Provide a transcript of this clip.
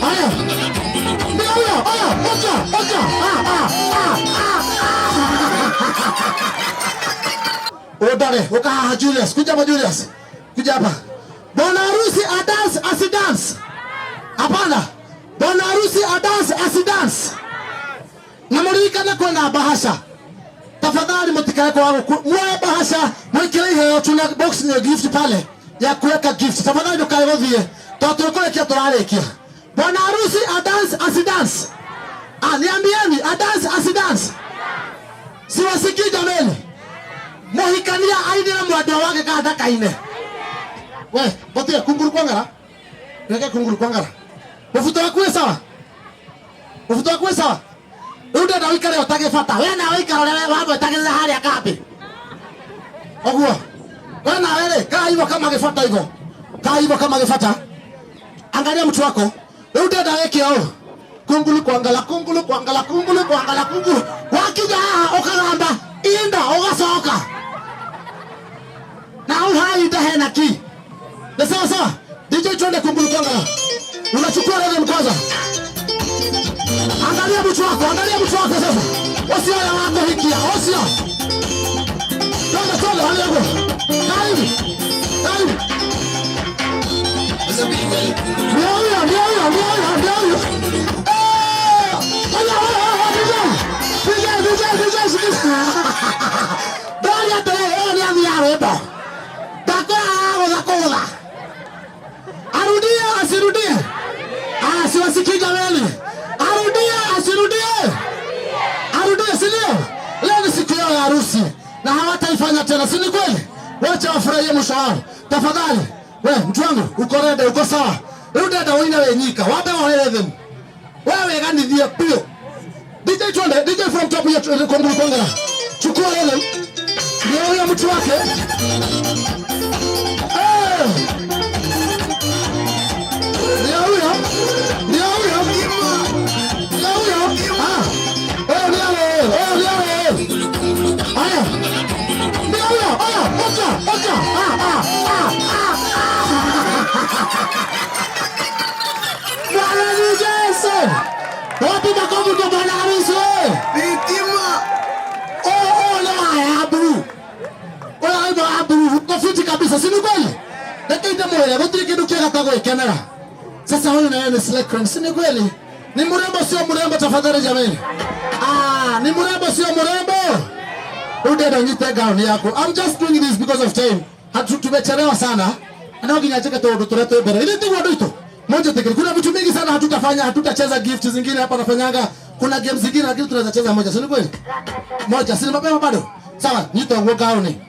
Haya. Ndio huyo. Haya, ocha. Odare, uka Julius, kuja hapa Julius. Kuja hapa. Bwana harusi dance asidance. Hapana. Bwana harusi dance asidance. Na murikana kwenda bahasha. Tafadhali mtikae kwa wangu. Mwa bahasha, mwikile hiyo tuna box ni gift pale. Ya kuweka gift. Tafadhali ndokae vodhie. Toto kule kia tolarekia. Bwana harusi dance asidance. Niambieni dance asidance. Siwasikii jameni. Mohikania aide na mwado wake kada kaine. We, bote kunguru kwangara. Weke kunguru kwangara. Ufuto wakwe sawa? Ufuto wakwe sawa? Ude na wikare otage fata. We na wikare wabo otage za hali akapi. Ogua. We na wele kaa hivyo kama gefata hivyo. Kaa hivyo kama gefata. Angalia mtu wako. Ude na weke hao. Kunguru kwangala. Wakija okagamba inda ogasoka. Na uhai dahena ki. Na sawa. DJ twende kunguru kwangala. Unachukua rhythm kwanza. Angalia mtu wako sasa. Osio ya wako hikia, osio. Twende hali yako. Karibu. Ndio. Dali atoe ni amiarebo. Dakola. Arudie asirudie. Siwasikii jamani. Arudie sinio. Leo ni siku yao ya harusi na hawataifanya tena, si ni kweli? Wacha wafurahie mshahara. Tafadhali. We, mtu wangu, uko rede, uko sawa. Rudi hata wina wenyika. Wape wahere them. Wewe gani dhia pio. DJ from top ya kongulu kongara. Chukua ele. Ndio huyo mtu wake. Bwana Yesu. Wapi makovu kwa bwana harusi wewe? Bitima. La abu. Wala abu. Kofiti kabisa, si ni kweli? Lakini ndio wote kitu kia katago kamera. Sasa huyu na yeye ni select, si ni kweli? Ni mrembo sio mrembo tafadhali jamani. Ni mrembo sio mrembo. Udeda nyite gown yako. I'm just doing this because of time. Tumechelewa sana. Anaoginya cheka todo tuleto bere. Ile ndio ndio. Moja tekeni. Kuna vitu mingi sana hatutafanya, hatutacheza gift zingine hapa nafanyaga. Kuna games zingine lakini tunaweza cheza moja. Si ni kweli? Moja, si mapema bado. Sawa, nyite ngo gown.